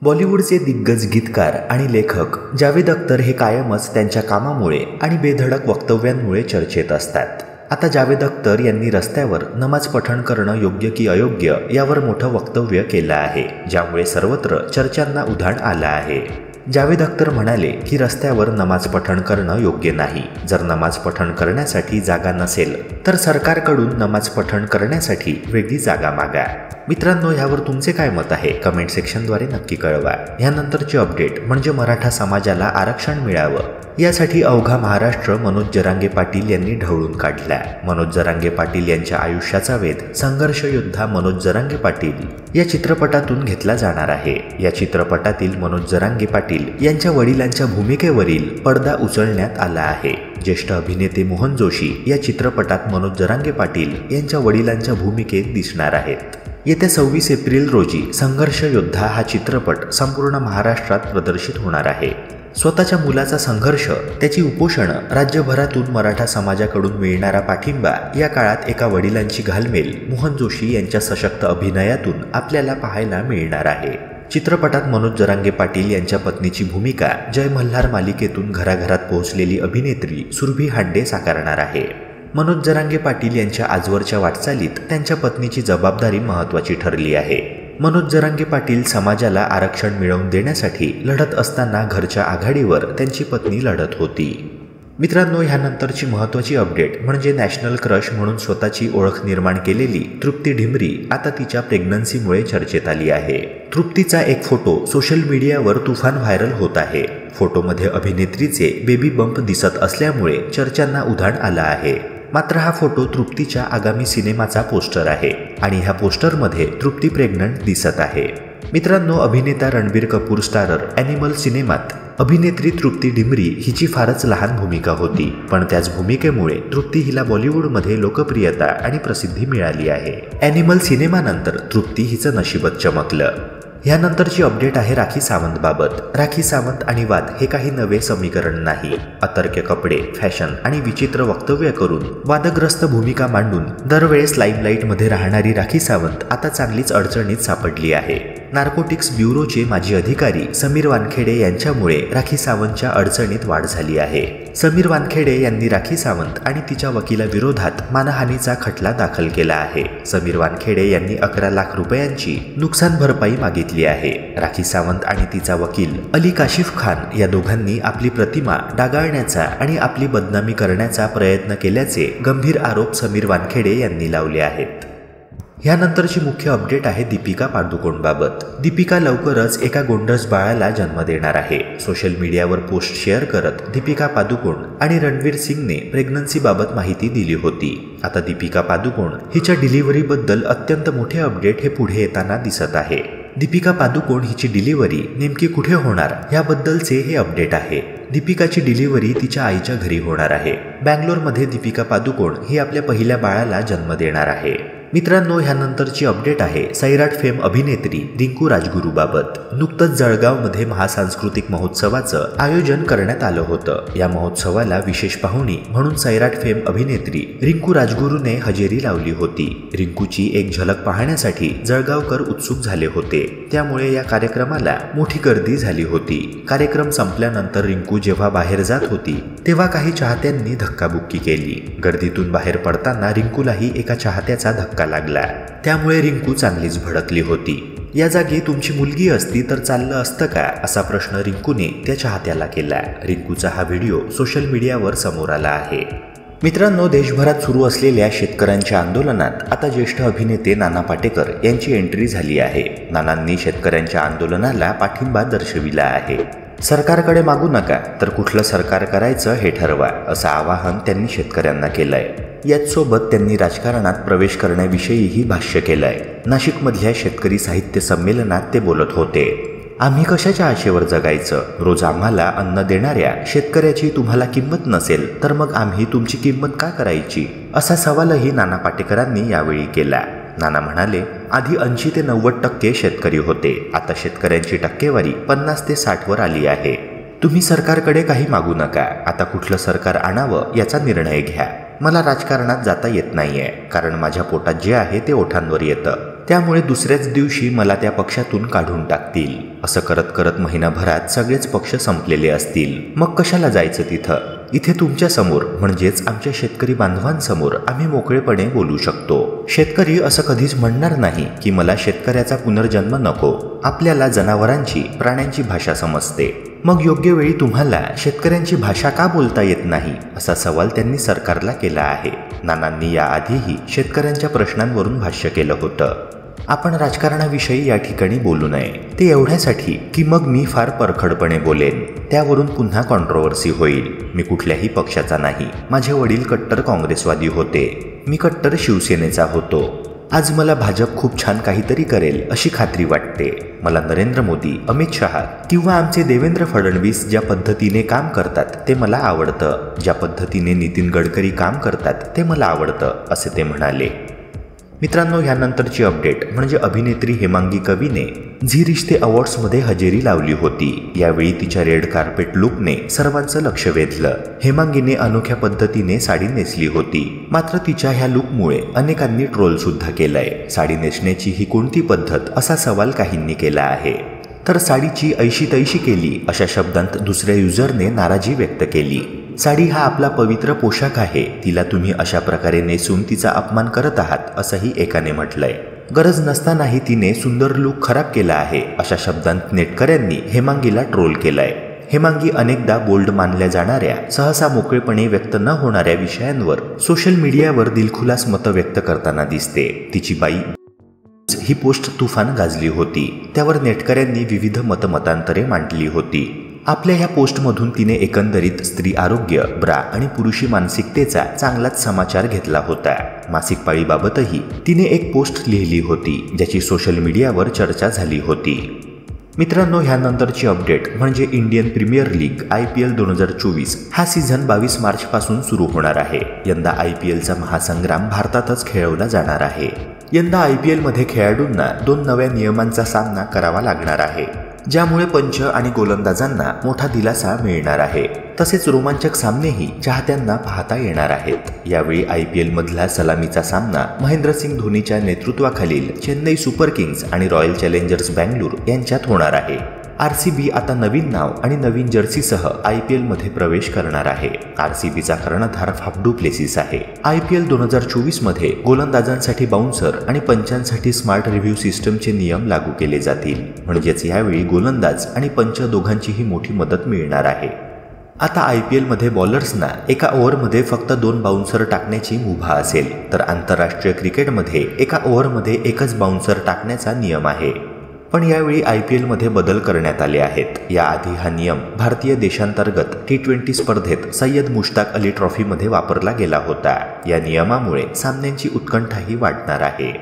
बॉलिवूडचे दिग्गज गीतकार आणि लेखक जावेद अख्तर हे कायमच त्यांच्या कामामुळे आणि बेधडक वक्तव्यांमुळे चर्चेत असतात। आता जावेद अख्तर यांनी रस्त्यावर नमाज पठण करणं योग्य की अयोग्य यावर मोठं वक्तव्य केलं आहे, ज्यामुळे सर्वत्र चर्चांना उधाण आलं आहे। जावेद अख्तर म्हणाले की रस्त्यावर नमाज पठण करणं योग्य नाही। जर नमाज पठण करण्यासाठी जागा नसेल तर सरकारकडून नमाज पठण करण्यासाठी वेगळी जागा मागा। मित्रांनो, यावर तुमचे काय मत आहे कमेंट सेक्शनद्वारे नक्की कळवा। यानंतरची अपडेट म्हणजे मराठा समाजाला आरक्षण मिळावं यासाठी अवघा महाराष्ट्र मनोज जरांगे पाटील यांनी ढवळून काढला। मनोज जरांगे पाटील यांच्या आयुष्याचा वेध संघर्ष योद्धा मनोज जरांगे पाटील या चित्रपटातून घेतला जाणार आहे। या चित्रपटातील मनोज जरांगे पाटील यांच्या वडिलांच्या भूमिकेवरील पडदा उचलण्यात आला आहे। ज्येष्ठ अभिनेते मोहन जोशी या चित्रपटात मनोज जरांगे पाटील यांच्या वडिलांच्या भूमिकेत दिसणार आहेत। येत्या 26 एप्रिल रोजी संघर्ष योद्धा हा चित्रपट संपूर्ण महाराष्ट्रात प्रदर्शित होणार आहे। स्वतःच्या मुलाचा संघर्ष, त्याची उपोषणं, राज्यभरातून मराठा समाजाकडून मिळणारा पाठिंबा या काळात एका वडिलांची घालमेल मोहन जोशी यांच्या सशक्त अभिनयातून आपल्याला पाहायला मिळणार आहे। चित्रपटात मनोज जरांगे पाटील यांच्या पत्नीची भूमिका जय मल्हार मालिकेतून घराघरात पोहोचलेली अभिनेत्री सुरभी हांडे साकारणार आहे। मनोज जरांगे पाटील यांच्या आजवरच्या वाटचालीत त्यांच्या पत्नीची जबाबदारी महत्त्वाची ठरली आहे। मनोज जरांगे पाटील समाजाला आरक्षण मिळवून देण्यासाठी लढत असताना घरच्या आघाडीवर त्यांची पत्नी लढत होती। मित्रांनो, ह्यानंतरची महत्त्वाची अपडेट म्हणजे नॅशनल क्रश म्हणून स्वतःची ओळख निर्माण केलेली तृप्ती ढिमरी आता तिच्या प्रेग्नन्सीमुळे चर्चेत आली आहे। तृप्तीचा एक फोटो सोशल मीडियावर तुफान व्हायरल होत आहे। फोटोमध्ये अभिनेत्रीचे बेबी बंप दिसत असल्यामुळे चर्चांना उधाण आलं आहे। मात्र हा फोटो तृप्तीच्या आगामी सिनेमाचा पोस्टर आहे आणि ह्या पोस्टरमध्ये तृप्ती प्रेग्नंट दिसत आहे। मित्रांनो, अभिनेता रणबीर कपूर स्टारर ॲनिमल सिनेमात अभिनेत्री तृप्ती ढिमरी हिची फारच लहान भूमिका होती, पण त्याच भूमिकेमुळे तृप्ती हिला बॉलिवूडमध्ये लोकप्रियता आणि प्रसिद्धी मिळाली आहे। ॲनिमल सिनेमानंतर तृप्ती हिचं नशीबच चमकलं। यानंतरची अपडेट आहे राखी सावंत बाबत। राखी सावंत आणि वाद हे काही नवे समीकरण नाही। अतर्क्य कपडे, फॅशन आणि विचित्र वक्तव्य करून वादग्रस्त भूमिका मांडून दरवेळेस लाईमलाईटमध्ये राहणारी राखी सावंत आता चांगलीच अडचणीत सापडली आहे। नार्कोटिक्स ब्युरोचे माजी अधिकारी समीर वानखेडे यांच्यामुळे राखी सावंतच्या अडचणीत वाढ झाली आहे। समीर वानखेडे यांनी राखी सावंत आणि तिच्या वकिलाविरोधात मानहानीचा खटला दाखल केला आहे। समीर वानखेडे यांनी 11 लाख रुपयांची नुकसान भरपाई मागितली आहे। राखी सावंत आणि तिचा वकील अली काशिफ खान या दोघांनी आपली प्रतिमा डागाळण्याचा आणि आपली बदनामी करण्याचा प्रयत्न केल्याचे गंभीर आरोप समीर वानखेडे यांनी लावले आहेत। यानंतरची मुख्य अपडेट आहे दीपिका पादुकोणबाबत। दीपिका लवकरच एका गोंडस बाळाला जन्म देणार आहे। सोशल मीडियावर पोस्ट शेअर करत दीपिका पादुकोण आणि रणवीर सिंगने प्रेग्नन्सीबाबत माहिती दिली होती। आता दीपिका पादुकोण हिच्या डिलिव्हरीबद्दल अत्यंत मोठे अपडेट हे पुढे येताना दिसत आहे। दीपिका पादुकोण हिची डिलिव्हरी नेमकी कुठे होणार याबद्दलचे हे अपडेट आहे। दीपिकाची डिलिव्हरी तिच्या आईच्या घरी होणार आहे। बँगलोरमध्ये दीपिका पादुकोण ही आपल्या पहिल्या बाळाला जन्म देणार आहे। मित्रांनो, ह्यानंतरची अपडेट आहे सैराट फेम अभिनेत्री रिंकू राजगुरूबाबत। नुकतंच जळगावमध्ये महासांस्कृतिक महोत्सवाचं आयोजन करण्यात आलं होतं। या महोत्सवाला विशेष पाहुणी म्हणून सैराट फेम अभिनेत्री रिंकू राजगुरूने हजेरी लावली होती। रिंकूची एक झलक पाहण्यासाठी जळगावकर उत्सुक झाले होते, त्यामुळे या कार्यक्रमाला मोठी गर्दी झाली होती। कार्यक्रम संपल्यानंतर रिंकू जेव्हा बाहेर जात होती तेव्हा काही चाहत्यांनी धक्काबुक्की केली। गर्दीतून बाहेर पडताना रिंकूलाही एका चाहत्याचा धक्का लागला, त्यामुळे रिंकू चांगलीच भडकली होती। या जागी तुमची मुलगी असती तर चाललं असतं का, असा प्रश्न रिंकूने त्या चाहत्याला केला। रिंकूचा हा व्हिडिओ सोशल मीडियावर समोर आला आहे। मित्रांनो, देशभरात सुरू असलेल्या शेतकऱ्यांच्या आंदोलनात आता ज्येष्ठ अभिनेते नाना पाटेकर यांची एंट्री झाली आहे। नानांनी शेतकऱ्यांच्या आंदोलनाला पाठिंबा दर्शविला आहे। सरकारकडे मागू नका तर कुठलं सरकार करायचं हे ठरवा, असं आवाहन त्यांनी शेतकऱ्यांना केलंय। याचसोबत त्यांनी राजकारणात प्रवेश करण्याविषयीही भाष्य केलंय। नाशिकमधल्या शेतकरी साहित्य संमेलनात ते बोलत होते। आम्ही कशाच्या आशेवर जगायचं? रोज आम्हाला अन्न देणाऱ्या शेतकऱ्याची तुम्हाला किंमत नसेल तर मग आम्ही तुमची किंमत का करायची, असा सवालही नाना पाटेकरांनी यावेळी केला। नाना म्हणाले, आधी 80 ते 90% शेतकरी होते, आता शेतकऱ्यांची टक्केवारी 50 ते 60 वर आली आहे। तुम्ही सरकारकडे काही मागू नका, आता कुठलं सरकार आणावं याचा निर्णय घ्या। मला राजकारणात जाता येत नाहीये, कारण माझ्या पोटात जे आहे ते ओठांवर येतं। त्यामुळे दुसऱ्याच दिवशी मला त्या पक्षातून काढून टाकतील. असं करत करत महिनाभरात सगळेच पक्ष संपलेले असतील. मग कशाला जायचं तिथं? इथे तुमच्या समोर म्हणजेच आमच्या शेतकरी बांधवांसमोर आम्ही मोकळेपणे बोलू शकतो. शेतकरी असं कधीच म्हणणार नाही की मला शेतकऱ्याचा पुनर्जन्म नको. आपल्याला जनावरांची, प्राण्यांची भाषा समजते. मग योग्य वेळी तुम्हाला शेतकऱ्यांची भाषा का बोलता येत नाही, असा सवाल त्यांनी सरकारला केला आहे. नानांनी याआधीही शेतकऱ्यांच्या प्रश्नांवरून भाष्य केलं होतं. आपण राजकारणाविषयी या ठिकाणी बोलू नये, ते एवढ्यासाठी की मग मी फार परखडपणे बोलेन. त्यावरून पुन्हा कॉन्ट्रोवर्सी होईल. मी कुठल्याही पक्षाचा नाही. माझे वडील कट्टर काँग्रेसवादी होते. मी कट्टर शिवसेनेचा होतो. आज मला भाजप खूप छान काहीतरी करेल अशी खात्री वाटते. मला नरेंद्र मोदी, अमित शहा किंवा आमचे देवेंद्र फडणवीस ज्या पद्धतीने काम करतात ते मला आवडतं. ज्या पद्धतीने नितीन गडकरी काम करतात ते मला आवडतं, असे ते म्हणाले. मित्रांनो, ह्यानंतरची अपडेट म्हणजे अभिनेत्री हेमांगी कवीने झी रिश्ते अवॉर्ड्समध्ये हजेरी लावली होती. यावेळी तिच्या रेड कार्पेट लुकने सर्वांचं लक्ष वेधलं. हेमांगीने अनोख्या पद्धतीने साडी नेसली होती. मात्र तिच्या ह्या लुकमुळे अनेकांनी ट्रोल सुद्धा केलंय. साडी नेसण्याची ही कोणती पद्धत, असा सवाल काहींनी केला आहे. तर साडीची ऐशी तैशी केली, अशा शब्दांत दुसऱ्या युजरने नाराजी व्यक्त केली. साडी हा आपला पवित्र पोशाख आहे. तिला तुम्ही अशा प्रकारे नेसून तिचा अपमान करत आहात, असंही एकाने म्हटलंय. गरज नसतानाही तिने सुंदर लुक खराब केला आहे, अशा शब्दांत नेटकऱ्यांनी हेमांगीला ट्रोल केलाय. हेमांगी अनेकदा बोल्ड मानल्या जाणाऱ्या, सहसा मोकळेपणे व्यक्त न होणाऱ्या विषयांवर सोशल मीडियावर दिलखुलास मतं व्यक्त करताना दिसते. तिची बाई ही पोस्ट तुफान गाजली होती. त्यावर नेटकऱ्यांनी विविध मतमतांतरे मांडली होती. आपल्या ह्या पोस्टमधून तिने एकंदरीत स्त्री आरोग्य, ब्रा आणि पुरुषी मानसिकतेचा चांगलाच समाचार घेतला होता. मासिक पाळीबाबतही तिने एक पोस्ट लिहिली होती, ज्याची सोशल मीडियावर चर्चा झाली होती. मित्रांनो, ह्यानंतरची अपडेट म्हणजे इंडियन प्रीमियर लीग IPL 2024 हा सीझन 22 मार्चपासून सुरू होणार आहे. यंदा IPLचा महासंग्राम भारतातच खेळवला जाणार आहे. यंदा IPLमध्ये खेळाडूंना 2 नव्या नियमांचा सामना करावा लागणार आहे, ज्यामुळे पंच आणि गोलंदाजांना मोठा दिलासा मिळणार आहे. तसेच रोमांचक सामनेही चाहत्यांना पाहता येणार आहेत. यावेळी IPL मधला सलामीचा सामना महेंद्रसिंग धोनीच्या नेतृत्वाखालील चेन्नई सुपर किंग्स आणि रॉयल चॅलेंजर्स बँगलोर यांच्यात होणार आहे. RCB आता नवीन नाव आणि नवीन जर्सीसह IPLमध्ये प्रवेश करणार आहे. RCBचा कर्णधार फाफ डू प्लेसिस आहे. IPL 2024 मध्ये गोलंदाजांसाठी बाउन्सर आणि पंचांसाठी स्मार्ट रिव्ह्यू सिस्टमचे नियम लागू केले जातील. म्हणजेच यावेळी गोलंदाज आणि पंच दोघांचीही मोठी मदत मिळणार आहे. आता IPLमध्ये बॉलर्सना एका ओव्हरमध्ये फक्त 2 बाउन्सर टाकण्याची मुभा असेल, तर आंतरराष्ट्रीय क्रिकेटमध्ये एका ओव्हरमध्ये एकच बाउन्सर टाकण्याचा नियम आहे. पण यावेळी IPLमध्ये बदल करण्यात आले आहेत. याआधी हा नियम भारतीय देशांतर्गत T20 स्पर्धेत सय्यद मुश्ताक अली ट्रॉफीमध्ये वापरला गेला होता. या नियमामुळे सामन्यांची उत्कंठाही वाढणार आहे.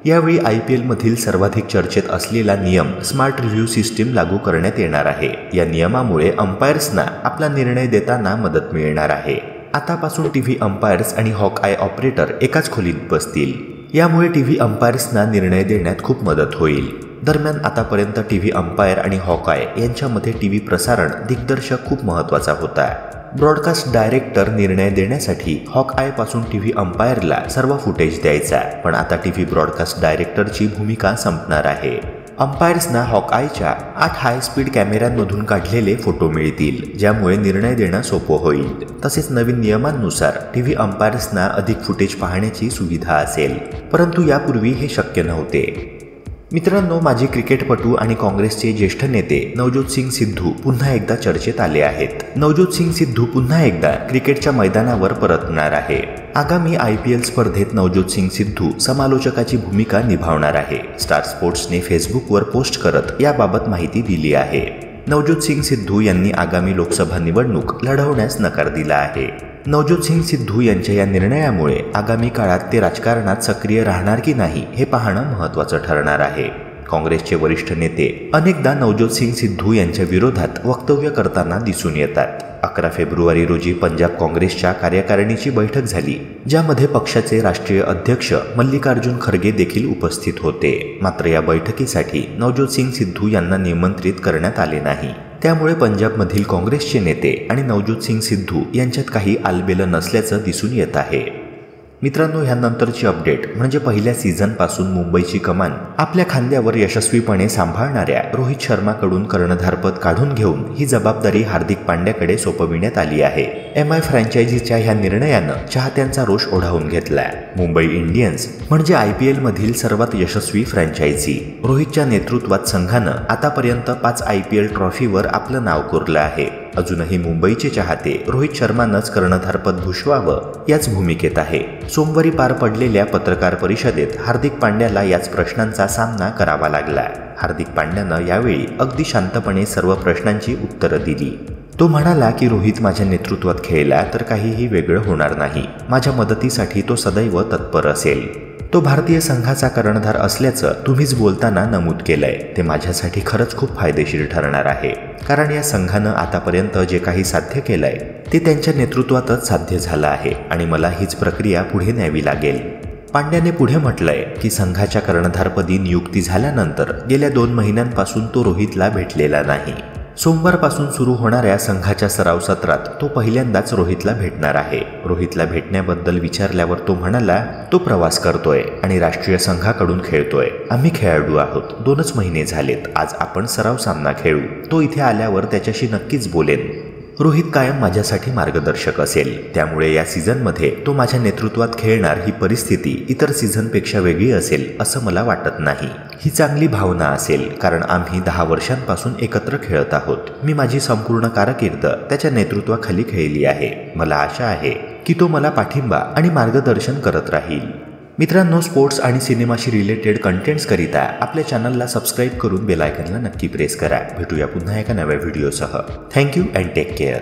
यावेळी IPLमधील सर्वाधिक चर्चेत असलेला नियम स्मार्ट रिव्ह्यू सिस्टीम लागू करण्यात येणार आहे. या नियमामुळे अंपायर्सना आपला निर्णय देताना मदत मिळणार आहे. आतापासून TV अंपायर्स आणि हॉक आय ऑपरेटर एकाच खोलीत बसतील. यामुळे TV अंपायर्सना निर्णय देण्यात खूप मदत होईल. दरम्यान आतापर्यंत TV अंपायर आणि हॉकाय यांच्यामध्ये TV प्रसारण दिग्दर्शक खूप महत्त्वाचा होता. ब्रॉडकास्ट डायरेक्टर निर्णय देण्यासाठी हॉकआय पासून TV अंपायरला सर्व फुटेज द्यायचा, पण आता TV ब्रॉडकास्ट डायरेक्टरची भूमिका संपणार आहे. अंपायर्सना हॉकआयच्या 8 हाय स्पीड कॅमेऱ्यांमधून काढलेले फोटो मिळतील, ज्यामुळे निर्णय देणं सोपं होईल. तसेच नवीन नियमांनुसार TV अंपायर्सना अधिक फुटेज पाहण्याची सुविधा असेल, परंतु यापूर्वी हे शक्य नव्हते. मित्रांनो, माजी क्रिकेटपटू आणि काँग्रेसचे ज्येष्ठ नेते नवज्योत सिंग सिद्धू पुन्हा एकदा चर्चेत आले आहेत. नवज्योत सिंग सिद्धू पुन्हा एकदा क्रिकेटच्या मैदानावर परतणार आहे. आगामी IPL स्पर्धेत नवज्योत सिंग सिद्धू समालोचकाची भूमिका निभावणार आहे. स्टार स्पोर्ट्सने फेसबुकवर पोस्ट करत याबाबत माहिती दिली आहे. नवज्योत सिंग सिद्धू यांनी आगामी लोकसभा निवडणूक लढवण्यास नकार दिला आहे. नवज्योत सिंग सिद्धू यांच्या या निर्णयामुळे आगामी काळात ते राजकारणात सक्रिय राहणार की नाही हे पाहणं महत्त्वाचं ठरणार आहे. काँग्रेसचे वरिष्ठ नेते अनेकदा नवज्योत सिंग सिद्धू यांच्या विरोधात वक्तव्य करताना दिसून येतात. 11 फेब्रुवारी रोजी पंजाब काँग्रेसच्या कार्यकारिणीची बैठक झाली, ज्यामध्ये पक्षाचे राष्ट्रीय अध्यक्ष मल्लिकार्जुन खरगे देखील उपस्थित होते. मात्र या बैठकीसाठी नवज्योत सिंग सिद्धू यांना निमंत्रित करण्यात आले नाही. त्यामुळे पंजाबमधील काँग्रेसचे नेते आणि नवज्योत सिंग सिद्धू यांच्यात काही आलबेलं नसल्याचं दिसून येत आहे. मित्रांनो, ह्यानंतरची अपडेट म्हणजे पहिल्या सीझनपासून मुंबईची कमान आपल्या खांद्यावर यशस्वीपणे सांभाळणाऱ्या रोहित शर्माकडून कर्णधारपद काढून घेऊन ही जबाबदारी हार्दिक पांड्याकडे सोपविण्यात आली आहे. MI फ्रँचायझीच्या ह्या निर्णयानं चाहत्यांचा रोष ओढावून घेतलाय. मुंबई इंडियन्स म्हणजे IPL मधील सर्वात यशस्वी फ्रँचायझी. रोहितच्या नेतृत्वात संघानं आतापर्यंत 5 IPL ट्रॉफीवर आपलं नाव कोरलं आहे. अजूनही मुंबईचे चाहते रोहित शर्मानंच कर्णधारपद भूषवावं याच भूमिकेत आहे. सोमवारी पार पडलेल्या पत्रकार परिषदेत हार्दिक पांड्याला याच प्रश्नांचा सामना करावा लागला. हार्दिक पांड्यानं यावेळी अगदी शांतपणे सर्व प्रश्नांची उत्तरं दिली. तो म्हणाला की रोहित माझ्या नेतृत्वात खेळला तर काहीही वेगळं होणार नाही. माझ्या मदतीसाठी तो सदैव तत्पर असेल. तो भारतीय संघाचा कर्णधार असल्याचं तुम्हीच बोलताना नमूद केलंय. ते माझ्यासाठी खरंच खूप फायदेशीर ठरणार आहे, कारण या संघानं आतापर्यंत जे काही साध्य केलंय ते त्यांच्या नेतृत्वातच साध्य झालं आहे आणि मला हीच प्रक्रिया पुढे न्यावी लागेल. पांड्याने पुढे म्हटलंय की संघाच्या कर्णधारपदी नियुक्ती झाल्यानंतर गेल्या 2 महिन्यांपासून तो रोहितला भेटलेला नाही. सोमवारपासून सुरू होणाऱ्या संघाच्या सराव सत्रात तो पहिल्यांदाच रोहितला भेटणार आहे. रोहितला भेटण्याबद्दल विचारल्यावर तो म्हणाला, तो प्रवास करतोय आणि राष्ट्रीय संघाकडून खेळतोय. आम्ही खेळाडू आहोत. 2च महिने झालेत. आज आपण सराव सामना खेळू. तो इथे आल्यावर त्याच्याशी नक्कीच बोलेन. रोहित कायम माझ्यासाठी मार्गदर्शक असेल. त्यामुळे या सीझनमध्ये तो माझ्या नेतृत्वात खेळणार ही परिस्थिती इतर सीझनपेक्षा वेगळी असेल असं मला वाटत नाही. ही चांगली भावना असेल, कारण आम्ही 10 वर्षांपासून एकत्र खेळत आहोत. मी माझी संपूर्ण कारकीर्द त्याच्या नेतृत्वाखाली खेळली आहे. मला आशा आहे की तो मला पाठिंबा आणि मार्गदर्शन करत राहील. मित्रांनो, स्पोर्ट्स आणि सिनेमाशी रिलेटेड कंटेंट्सकरिता आपल्या चॅनलला सबस्क्राईब करून बेल आयकॉनला नक्की प्रेस करा. भेटूया पुन्हा एका नव्या व्हिडिओसह. Thank you and take care.